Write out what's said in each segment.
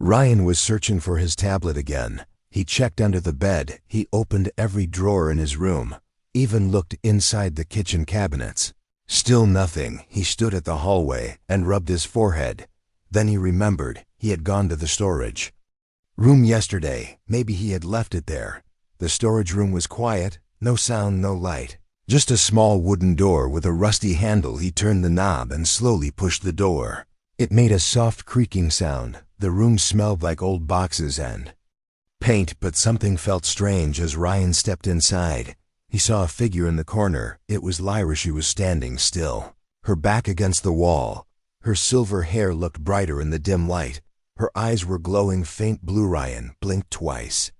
Ryan was searching for his tablet again. He checked under the bed, he opened every drawer in his room, even looked inside the kitchen cabinets. Still nothing. He stood at the hallway and rubbed his forehead. Then he remembered he had gone to the storage room yesterday. Maybe he had left it there. The storage room was quiet, no sound, no light. Just a small wooden door with a rusty handle. He turned the knob and slowly pushed the door. It made a soft creaking sound. The room smelled like old boxes and paint, but something felt strange as Ryan stepped inside. He saw a figure in the corner. It was Lyra. She was standing still, her back against the wall. Her silver hair looked brighter in the dim light. Her eyes were glowing faint blue. Ryan blinked twice.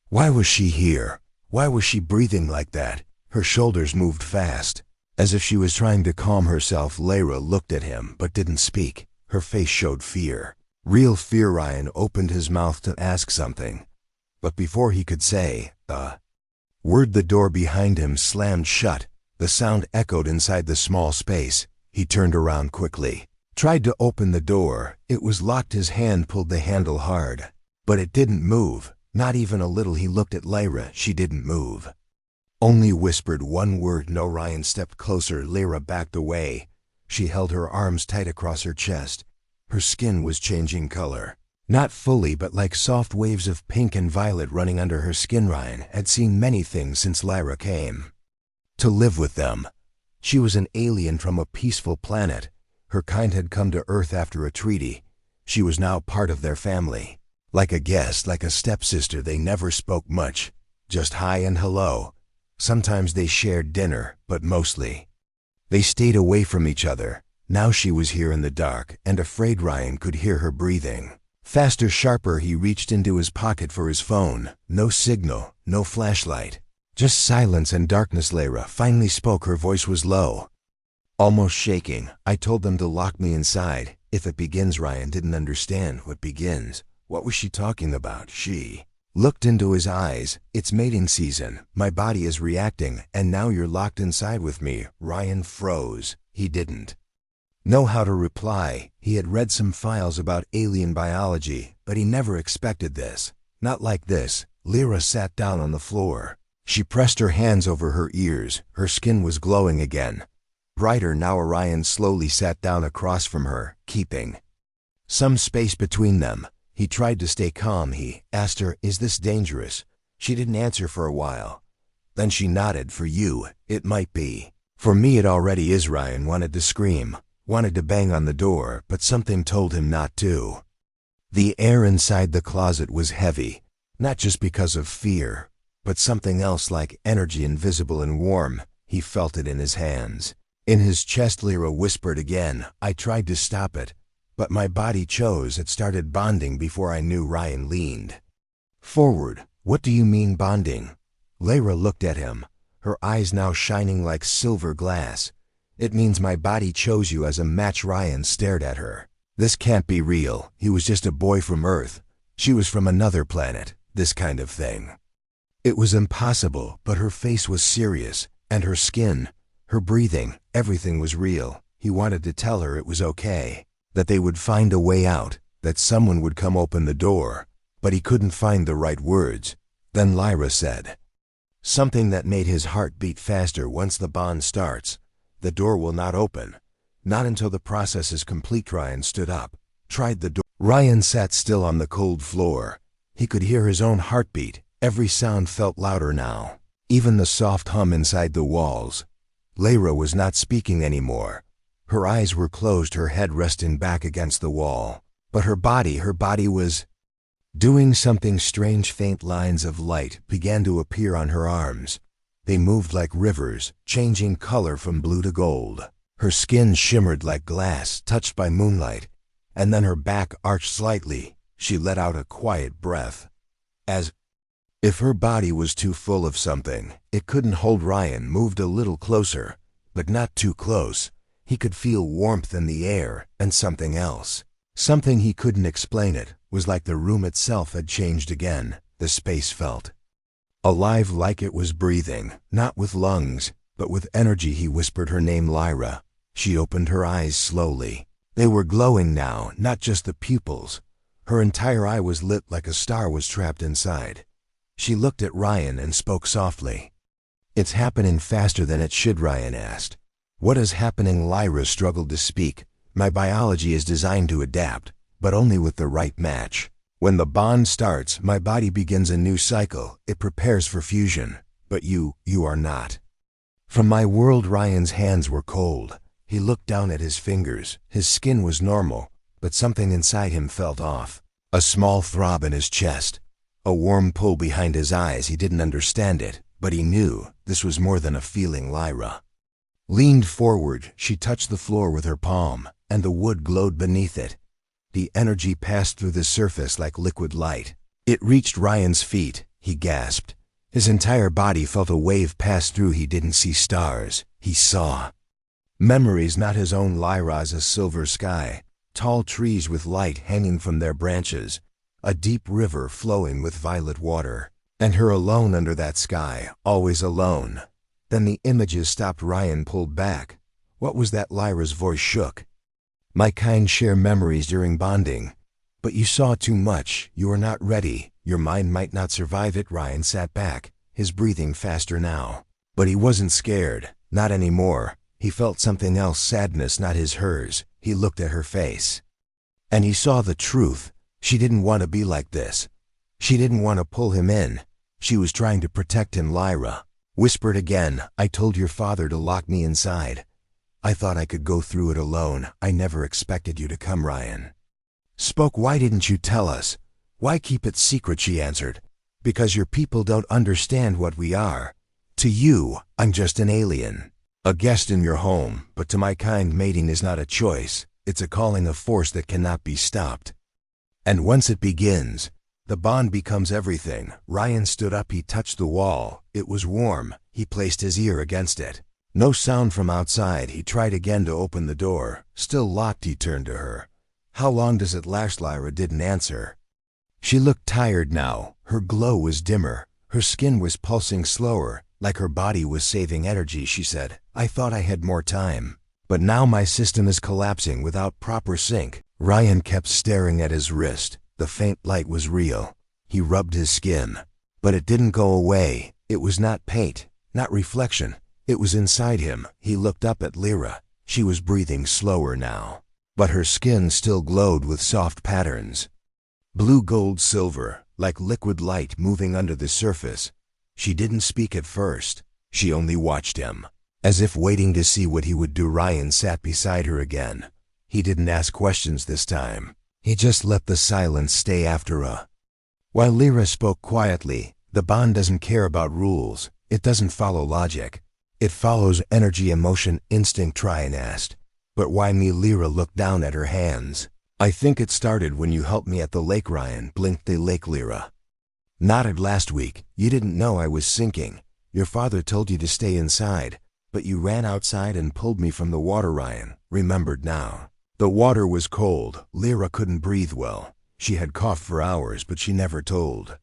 Why was she here? Why was she breathing like that? Her shoulders moved fast, as if she was trying to calm herself. Lyra looked at him but didn't speak. Her face showed fear. Real fear. Ryan opened his mouth to ask something, but before he could say a word, the door behind him slammed shut. The sound echoed inside the small space. He turned around quickly, tried to open the door. It was locked. His hand pulled the handle hard, but it didn't move, not even a little. He looked at Lyra. She didn't move, only whispered one word, "No." Ryan stepped closer. Lyra backed away. She held her arms tight across her chest. Her skin was changing color. Not fully, but like soft waves of pink and violet running under her skin. Ryan had seen many things since Lyra came to live with them. She was an alien from a peaceful planet. Her kind had come to Earth after a treaty. She was now part of their family. Like a guest, like a stepsister. They never spoke much, just hi and hello. Sometimes they shared dinner, but mostly they stayed away from each other. Now she was here in the dark and afraid. Ryan could hear her breathing. Faster, sharper. He reached into his pocket for his phone. No signal, no flashlight. Just silence and darkness. Lyra finally spoke. Her voice was low, almost shaking. "I told them to lock me inside. If it begins." Ryan didn't understand. What begins? What was she talking about? She looked into his eyes. "It's mating season. My body is reacting, and now you're locked inside with me." Ryan froze. He didn't know how to reply. He had read some files about alien biology, but he never expected this. Not like this. Lyra sat down on the floor. She pressed her hands over her ears. Her skin was glowing again, brighter now. Ryan slowly sat down across from her, keeping some space between them. He tried to stay calm. He asked her, "Is this dangerous?" She didn't answer for a while. Then she nodded. "For you, it might be. For me, it already is." Ryan wanted to scream, wanted to bang on the door, but something told him not to. The air inside the closet was heavy, not just because of fear, but something else, like energy, invisible and warm. He felt it in his hands, in his chest. Lyra whispered again, "I tried to stop it, but my body chose." It started bonding before I knew. Ryan leaned forward. "What do you mean bonding?" Lyra looked at him, her eyes now shining like silver glass. "It means my body chose you as a match." Ryan stared at her. This can't be real. He was just a boy from Earth. She was from another planet. This kind of thing. It was impossible, but her face was serious, and her skin, her breathing, everything was real. He wanted to tell her it was okay, that they would find a way out, that someone would come open the door, but he couldn't find the right words. Then Lyra said something that made his heart beat faster. "Once the bond starts, the door will not open. Not until the process is complete." Ryan stood up, tried the door. Ryan sat still on the cold floor. He could hear his own heartbeat. Every sound felt louder now, even the soft hum inside the walls. Lyra was not speaking anymore. Her eyes were closed, her head resting back against the wall. But her body was doing something strange. Faint lines of light began to appear on her arms. They moved like rivers, changing color from blue to gold. Her skin shimmered like glass touched by moonlight, and then her back arched slightly. She let out a quiet breath, as if her body was too full of something it couldn't hold. Ryan moved a little closer, but not too close. He could feel warmth in the air, and something else. Something he couldn't explain. It was like the room itself had changed again. The space felt alive, like it was breathing, not with lungs, but with energy. He whispered her name, Lyra. She opened her eyes slowly. They were glowing now, not just the pupils. Her entire eye was lit like a star was trapped inside. She looked at Ryan and spoke softly. "It's happening faster than it should," Ryan asked. "What is happening?" Lyra struggled to speak. "My biology is designed to adapt, but only with the right match. When the bond starts, my body begins a new cycle. It prepares for fusion. But you are not." From my world, Ryan's hands were cold. He looked down at his fingers. His skin was normal, but something inside him felt off. A small throb in his chest. A warm pull behind his eyes. He didn't understand it, but he knew this was more than a feeling. Lyra leaned forward. She touched the floor with her palm, and the wood glowed beneath it. The energy passed through the surface like liquid light. It reached Ryan's feet. He gasped. His entire body felt a wave pass through. He didn't see stars. He saw memories, not his own. Lyra's a silver sky, tall trees with light hanging from their branches, a deep river flowing with violet water, and her alone under that sky, always alone. Then the images stopped. Ryan pulled back. "What was that?" Lyra's voice shook. "My kind share memories during bonding. But you saw too much. You are not ready. Your mind might not survive it." Ryan sat back, his breathing faster now. But he wasn't scared. Not anymore. He felt something else, sadness, not hers. He looked at her face. And he saw the truth. She didn't want to be like this. She didn't want to pull him in. She was trying to protect him. Lyra whispered again, "I told your father to lock me inside. I thought I could go through it alone. I never expected you to come." Ryan spoke. "Why didn't you tell us? Why keep it secret?" She answered. "Because your people don't understand what we are. To you, I'm just an alien, a guest in your home, but to my kind, mating is not a choice. It's a calling, a force that cannot be stopped. And once it begins, the bond becomes everything." Ryan stood up. He touched the wall. It was warm. He placed his ear against it. No sound from outside. He tried again to open the door. Still locked. He turned to her. "How long does it last?" Lyra didn't answer. She looked tired now. Her glow was dimmer. Her skin was pulsing slower, like her body was saving energy. She said, "I thought I had more time. But now my system is collapsing without proper sync." Ryan kept staring at his wrist. The faint light was real. He rubbed his skin. But it didn't go away. It was not paint, not reflection. It was inside him. He looked up at Lyra. She was breathing slower now, but her skin still glowed with soft patterns. Blue, gold, silver, like liquid light moving under the surface. She didn't speak at first. She only watched him, as if waiting to see what he would do. Ryan sat beside her again. He didn't ask questions this time. He just let the silence stay after her. While Lyra spoke quietly, "The bond doesn't care about rules. It doesn't follow logic. It follows energy, emotion, instinct." Ryan asked, "But why me?" Lyra looked down at her hands. "I think it started when you helped me at the lake." Ryan blinked. "The lake?" Lyra nodded. "Last week. You didn't know I was sinking. Your father told you to stay inside, but you ran outside and pulled me from the water." Ryan remembered now. The water was cold. Lyra couldn't breathe well. She had coughed for hours, but she never told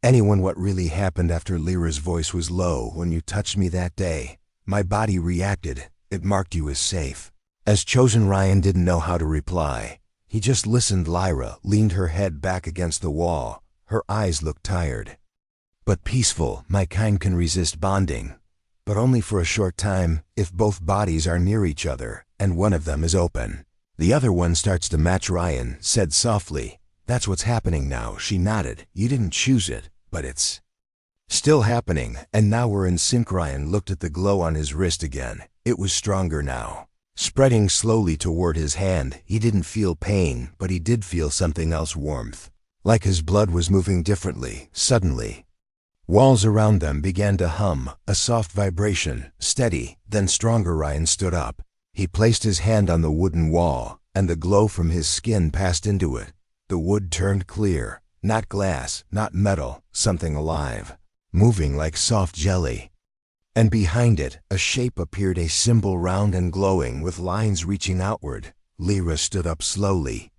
anyone what really happened. After Lyra's voice was low, "When you touched me that day, my body reacted. It marked you as safe, as chosen." Ryan didn't know how to reply. He just listened. Lyra leaned her head back against the wall. Her eyes looked tired, but peaceful. "My kind can resist bonding, but only for a short time. If both bodies are near each other, and one of them is open, the other one starts to match." Ryan said softly, "That's what's happening now." She nodded. "You didn't choose it, but it's still happening, and now we're in sync." Ryan looked at the glow on his wrist again. It was stronger now, spreading slowly toward his hand. He didn't feel pain, but he did feel something else, warmth, like his blood was moving differently. Suddenly, walls around them began to hum, a soft vibration, steady, then stronger. Ryan stood up. He placed his hand on the wooden wall, and the glow from his skin passed into it. The wood turned clear, not glass, not metal, something alive, moving like soft jelly. And behind it, a shape appeared, a symbol, round and glowing, with lines reaching outward. Lyra stood up slowly.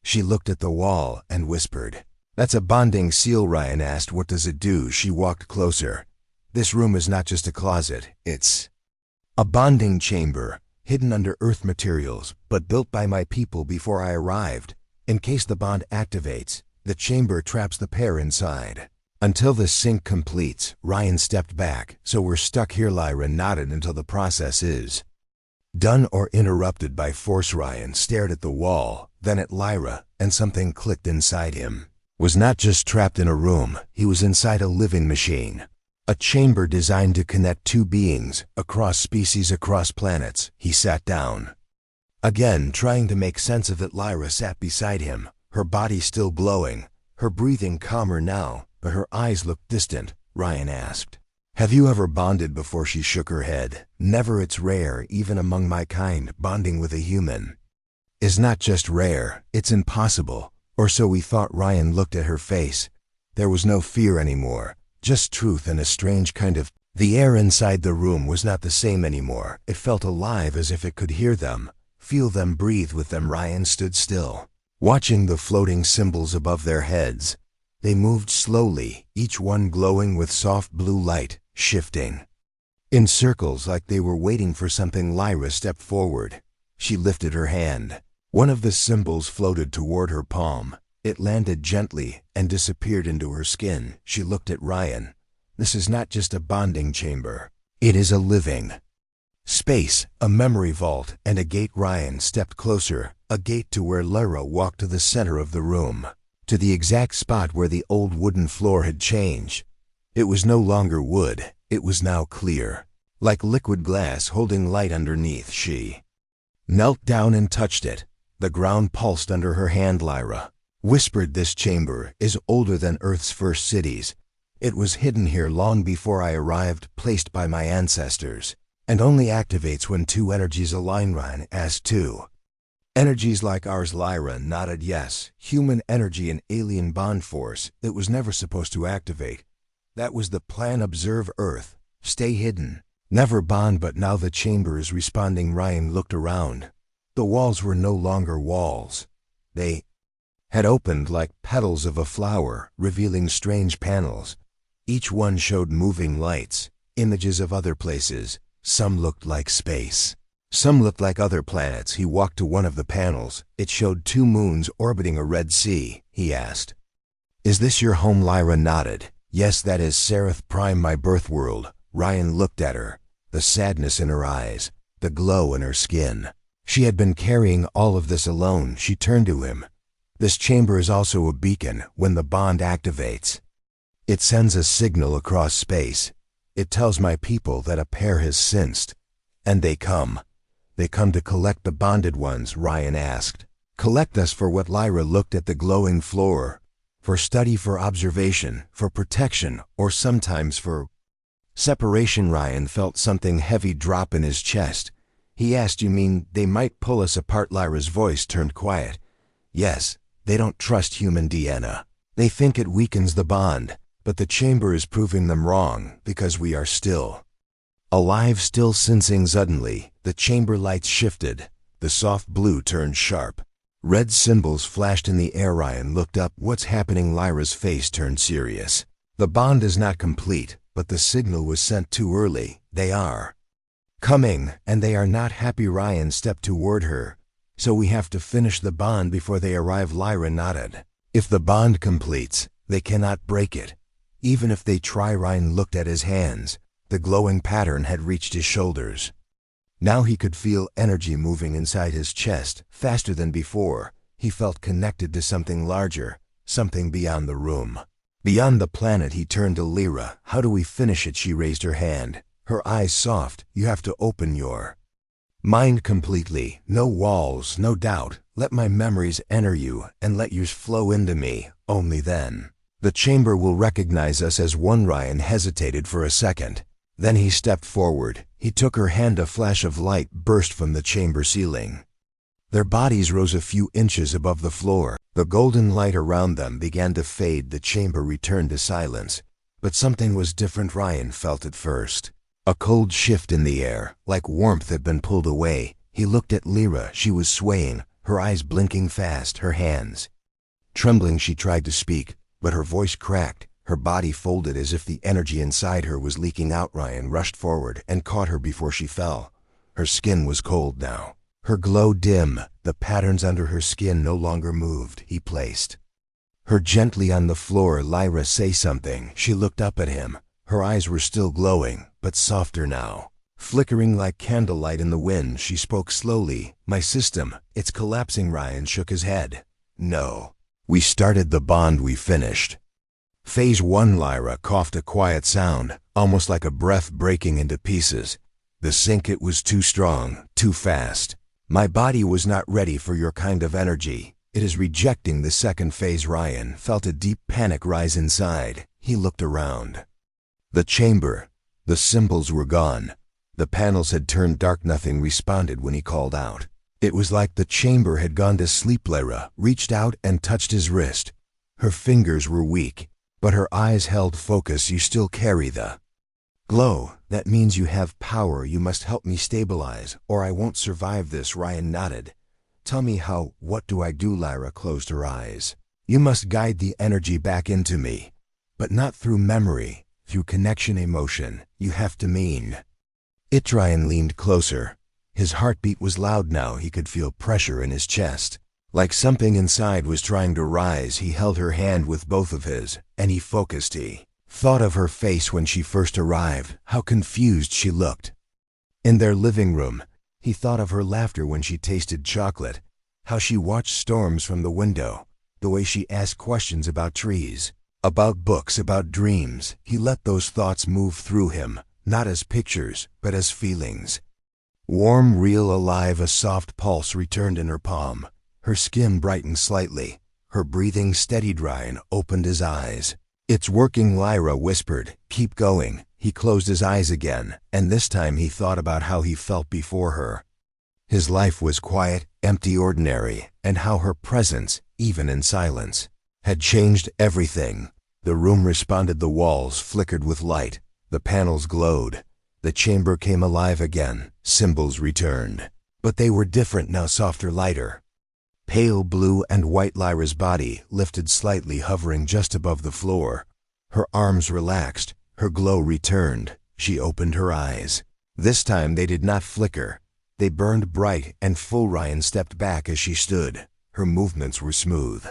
She looked at the wall and whispered, "That's a bonding seal." Ryan asked, "What does it do?" She walked closer. "This room is not just a closet. It's a bonding chamber, hidden under earth materials, but built by my people before I arrived. In case the bond activates, the chamber traps the pair inside. Until the sync completes, Ryan stepped back. So we're stuck here, Lyra nodded until the process is done or interrupted by force. Ryan stared at the wall, then at Lyra, and something clicked inside him. Was not just trapped in a room, he was inside a living machine. A chamber designed to connect two beings, across species, across planets. He sat down. Again, trying to make sense of it, Lyra sat beside him, her body still glowing, her breathing calmer now, but her eyes looked distant. Ryan asked, "Have you ever bonded before?" She shook her head. "Never. It's rare, even among my kind. Bonding with a human is not just rare, it's impossible. Or so we thought." Ryan looked at her face. There was no fear anymore, just truth and a strange kind of... The air inside the room was not the same anymore. It felt alive, as if it could hear them, feel them, breathe with them. Ryan stood still, watching the floating symbols above their heads. They moved slowly, each one glowing with soft blue light, shifting in circles like they were waiting for something. Lyra stepped forward. She lifted her hand. One of the symbols floated toward her palm. It landed gently and disappeared into her skin. She looked at Ryan. "This is not just a bonding chamber. It is a living space, a memory vault, and a gate." Ryan stepped closer, a gate to where Lyra walked, to the center of the room, to the exact spot where the old wooden floor had changed. It was no longer wood, it was now clear, like liquid glass holding light underneath. She knelt down and touched it. The ground pulsed under her hand. Lyra whispered, "This chamber is older than Earth's first cities. It was hidden here long before I arrived, placed by my ancestors, and only activates when two energies align." Ryan asked, "Two energies like ours?" Lyra nodded. "Yes, human energy and alien bond force. It was never supposed to activate. That was the plan. Observe Earth, stay hidden, never bond, but now the chamber is responding." Ryan looked around. The walls were no longer walls. They had opened like petals of a flower, revealing strange panels. Each one showed moving lights, images of other places. Some looked like space, some looked like other planets. He walked to one of the panels. It showed two moons orbiting a red sea. He asked, "Is this your home?" Lyra nodded. "Yes, that is Seraph Prime, my birth world." Ryan looked at her, the sadness in her eyes, the glow in her skin. She had been carrying all of this alone. She turned to him. "This chamber is also a beacon. When the bond activates, it sends a signal across space. It tells my people that a pair has sensed, and they come. They come to collect the bonded ones." Ryan asked, "Collect us for what?" Lyra looked at the glowing floor. "For study, for observation, for protection, or sometimes for separation." Ryan felt something heavy drop in his chest. He asked, "You mean they might pull us apart?" Lyra's voice turned quiet. "Yes, they don't trust human DNA. They think it weakens the bond, but the chamber is proving them wrong, because we are still alive, still sensing." Suddenly, the chamber lights shifted. The soft blue turned sharp. Red symbols flashed in the air. Ryan looked up. "What's happening?" Lyra's face turned serious. "The bond is not complete, but the signal was sent too early. They are coming, and they are not happy." Ryan stepped toward her. "So we have to finish the bond before they arrive?" Lyra nodded. "If the bond completes, they cannot break it. Even if they try." Ryan looked at his hands. The glowing pattern had reached his shoulders. Now he could feel energy moving inside his chest, faster than before. He felt connected to something larger, something beyond the room, beyond the planet. He turned to Lyra. "How do we finish it?" She raised her hand, her eyes soft. "You have to open your mind completely. No walls, no doubt. Let my memories enter you, and let yours flow into me. Only then the chamber will recognize us as one." Ryan hesitated for a second. Then he stepped forward. He took her hand. A flash of light burst from the chamber ceiling. Their bodies rose a few inches above the floor. The golden light around them began to fade. The chamber returned to silence. But something was different. Ryan felt it first. A cold shift in the air, like warmth had been pulled away. He looked at Lyra. She was swaying, her eyes blinking fast, her hands trembling. She tried to speak, but her voice cracked. Her body folded as if the energy inside her was leaking out. Ryan rushed forward and caught her before she fell. Her skin was cold now. Her glow dim, the patterns under her skin no longer moved. He placed her gently on the floor. Lyra, say something. She looked up at him. Her eyes were still glowing, but softer now. Flickering like candlelight in the wind, she spoke slowly. My system, it's collapsing. Ryan shook his head. No. We started the bond, we finished. Phase 1. Lyra coughed a quiet sound, almost like a breath breaking into pieces. The sync, it was too strong, too fast. My body was not ready for your kind of energy. It is rejecting the second phase. Ryan felt a deep panic rise inside. He looked around. The chamber. The symbols were gone. The panels had turned dark. Nothing responded when he called out. It was like the chamber had gone to sleep. Lyra reached out and touched his wrist. Her fingers were weak, but her eyes held focus. You still carry the glow. That means you have power. You must help me stabilize, or I won't survive this. Ryan nodded. Tell me how. What do I do? Lyra closed her eyes. You must guide the energy back into me, but not through memory, through connection, emotion. You have to mean it. Ryan leaned closer. His heartbeat was loud now. He could feel pressure in his chest, like something inside was trying to rise. He held her hand with both of his, and he focused. He thought of her face when she first arrived, how confused she looked. In their living room, he thought of her laughter when she tasted chocolate, how she watched storms from the window, the way she asked questions about trees, about books, about dreams. He let those thoughts move through him, not as pictures, but as feelings. Warm, real, alive. A soft pulse returned in her palm. Her skin brightened slightly. Her breathing steadied. Ryan opened his eyes. It's working, Lyra whispered. Keep going. He closed his eyes again, and this time he thought about how he felt before her. His life was quiet, empty, ordinary, and how her presence, even in silence, had changed everything. The room responded. The walls flickered with light. The panels glowed. The chamber came alive again. Symbols returned. But they were different now, softer, lighter. Pale blue and white. Lyra's body lifted slightly, hovering just above the floor. Her arms relaxed. Her glow returned. She opened her eyes. This time they did not flicker. They burned bright and full. Ryan stepped back as she stood. Her movements were smooth,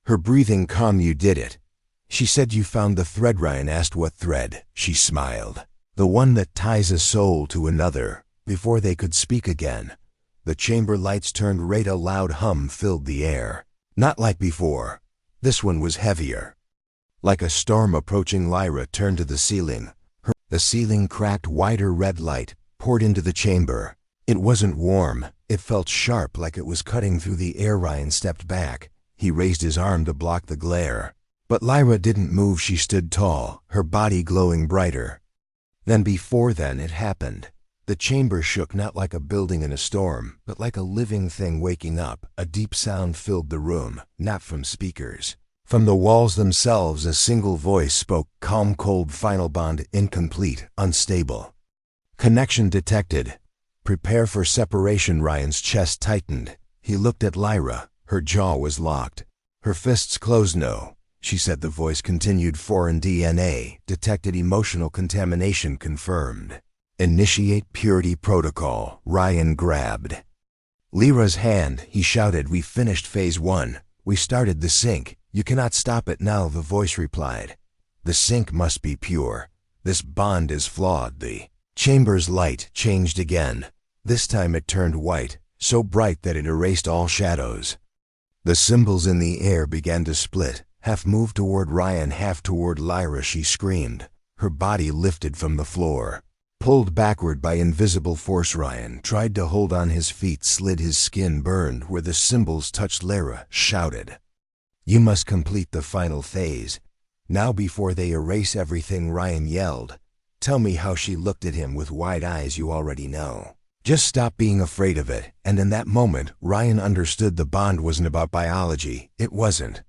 her breathing calm. You did it. She said. You found the thread. Ryan asked. What thread? She smiled. The one that ties a soul to another. Before they could speak again, the chamber lights turned red. A loud hum filled the air. Not like before. This one was heavier, like a storm approaching. Lyra turned to the ceiling. The ceiling cracked. Wider red light poured into the chamber. It wasn't warm. It felt sharp, like it was cutting through the air. Ryan stepped back. He raised his arm to block the glare. But Lyra didn't move. She stood tall, her body glowing brighter than before. Then it happened. The chamber shook, not like a building in a storm, but like a living thing waking up. A deep sound filled the room, not from speakers. From the walls themselves, a single voice spoke, calm, cold. Final bond incomplete, unstable. Connection detected. Prepare for separation. Ryan's chest tightened. He looked at Lyra. Her jaw was locked. Her fists closed. No, she said. The voice continued. Foreign DNA detected. Emotional contamination confirmed. Initiate purity protocol. Ryan grabbed Lyra's hand. He shouted, we finished phase 1. We started the sync. You cannot stop it now. The voice replied. The sync must be pure. This bond is flawed. The chamber's light changed again. This time it turned white, so bright that it erased all shadows. The symbols in the air began to split, half moved toward Ryan, half toward Lyra. She screamed. Her body lifted from the floor, pulled backward by invisible force. Ryan tried to hold on. His feet slid. His skin burned where the symbols touched. Lyra shouted, you must complete the final phase now before they erase everything. Ryan yelled, tell me how. She looked at him with wide eyes. You already know. Just stop being afraid of it. And in that moment, Ryan understood the bond wasn't about biology. It wasn't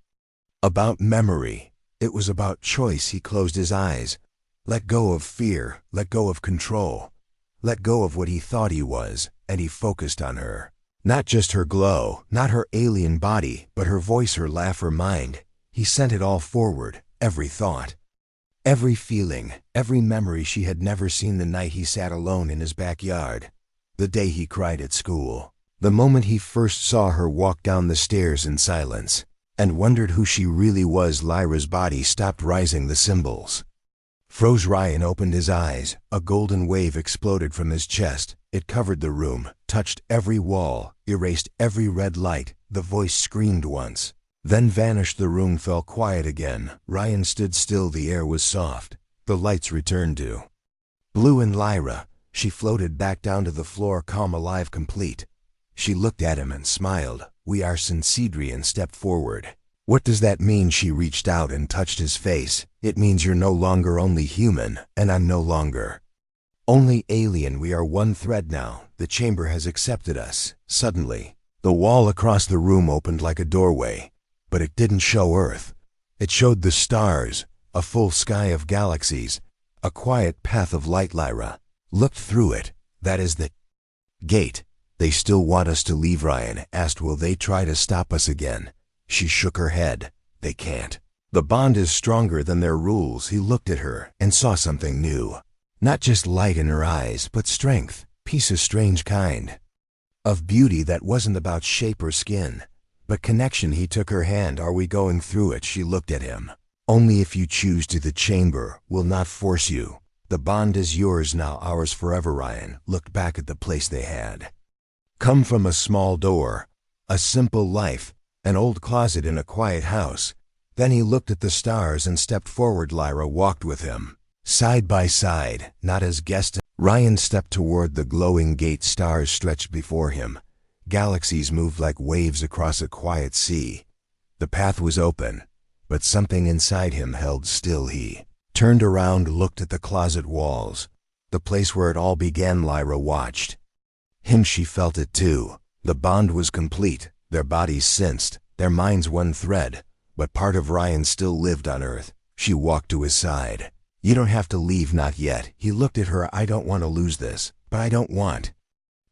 about memory. It was about choice. He closed his eyes. Let go of fear. Let go of control. Let go of what he thought he was. And he focused on her. Not just her glow, not her alien body, but her voice, her laugh, her mind. He sent it all forward. Every thought, every feeling, every memory. She had never seen the night he sat alone in his backyard. The day he cried at school. The moment he first saw her walk down the stairs in silence, and wondered who she really was, Lyra's body stopped rising the symbols. Froze. Ryan opened his eyes. A golden wave exploded from his chest. It covered the room, touched every wall, erased every red light. The voice screamed once, then vanished. The room fell quiet again. Ryan stood still. The air was soft. The lights returned to blue and Lyra. She floated back down to the floor, calm, alive, complete. She looked at him and smiled. "We are Syncidrian." Stepped forward. "What does that mean?" She reached out and touched his face. "It means you're no longer only human, and I'm no longer only alien. We are one thread now. The chamber has accepted us." Suddenly, the wall across the room opened like a doorway, but it didn't show Earth. It showed the stars, a full sky of galaxies, a quiet path of light. Lyra looked through it. "That is the gate. They still want us to leave." Ryan asked, "Will they try to stop us again?" She shook her head. "They can't. The bond is stronger than their rules." He looked at her and saw something new. Not just light in her eyes, but strength, peace, a strange kind of beauty that wasn't about shape or skin, but connection. He took her hand. "Are we going through it?" She looked at him. "Only if you choose to. The chamber will not force you. The bond is yours now, ours forever." Ryan looked back at the place they had come from. A small door, a simple life, an old closet in a quiet house. Then he looked at the stars and stepped forward. Lyra walked with him, side by side, not as guest. Ryan stepped toward the glowing gate. Stars stretched before him. Galaxies moved like waves across a quiet sea. The path was open, but something inside him held still. He turned around, looked at the closet walls, the place where it all began. Lyra watched him. She felt it too. The bond was complete. Their bodies sensed, their minds one thread, but part of Ryan still lived on Earth. She walked to his side. "You don't have to leave, not yet." He looked at her. "I don't want to lose this, but I don't want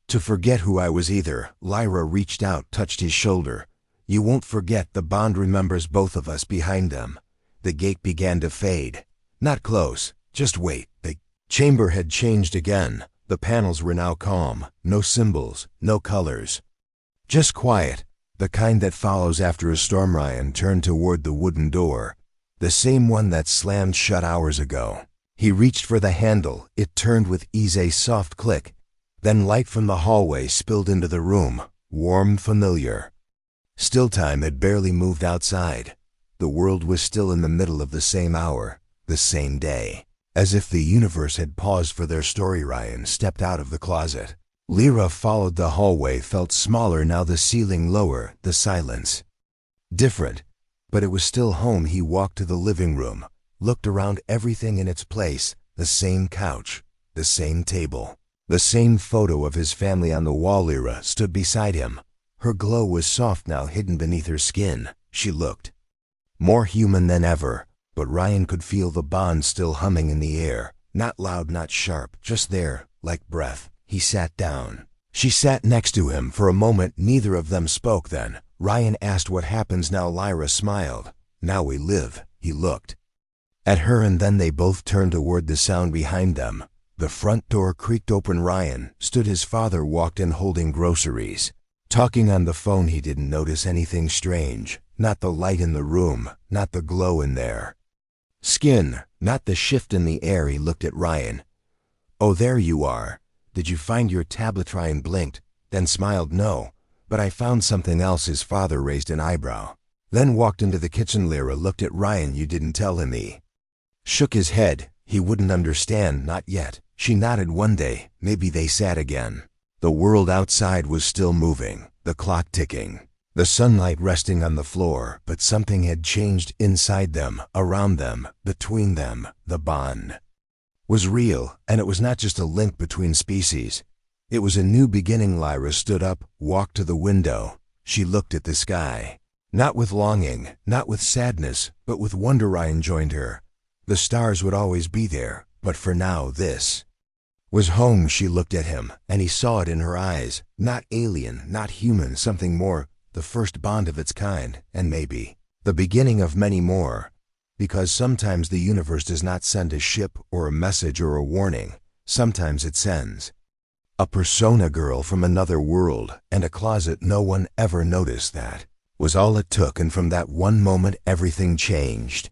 to forget who I was either." Lyra reached out, touched his shoulder. "You won't forget. The bond remembers both of us." Behind them, the gate began to fade. "Not close, just wait." The chamber had changed again. The panels were now calm. No symbols, no colors, just quiet. The kind that follows after a storm. Ryan turned toward the wooden door, the same one that slammed shut hours ago. He reached for the handle. It turned with ease, a soft click. Then light from the hallway spilled into the room, warm, familiar. Still, time had barely moved outside. The world was still in the middle of the same hour, the same day. As if the universe had paused for their story. Ryan stepped out of the closet. Lyra followed the hallway, felt smaller now, the ceiling lower, the silence different, but it was still home. He walked to the living room, looked around, everything in its place, the same couch, the same table, the same photo of his family on the wall. Lyra stood beside him. Her glow was soft now, hidden beneath her skin. She looked more human than ever, but Ryan could feel the bond still humming in the air, not loud, not sharp, just there, like breath. He sat down. She sat next to him. For a moment, neither of them spoke. Then Ryan asked, "What happens now?" Lyra smiled. "Now we live." He looked at her, and then they both turned toward the sound behind them. The front door creaked open. Ryan stood. His father walked in, holding groceries, talking on the phone. He didn't notice anything strange. Not the light in the room, not the glow in their skin, not the shift in the air. He looked at Ryan. "Oh, there you are. Did you find your tablet?" Ryan blinked, then smiled. "No, but I found something else." His father raised an eyebrow, then walked into the kitchen. Lyra looked at Ryan. "You didn't tell him?" He shook his head. "He wouldn't understand, not yet." She nodded. "One day, maybe." They sat again. The world outside was still moving, the clock ticking, the sunlight resting on the floor, but something had changed inside them, around them, between them. The bond was real, and it was not just a link between species. It was a new beginning. Lyra stood up, walked to the window. She looked at the sky, not with longing, not with sadness, but with wonder. Ryan joined her. The stars would always be there, but for now, this was home. She looked at him, and he saw it in her eyes. Not alien, not human, something more, the first bond of its kind, and maybe the beginning of many more. Because sometimes the universe does not send a ship or a message or a warning. Sometimes it sends A persona girl from another world, and a closet no one ever noticed that was all it took, and from that one moment everything changed.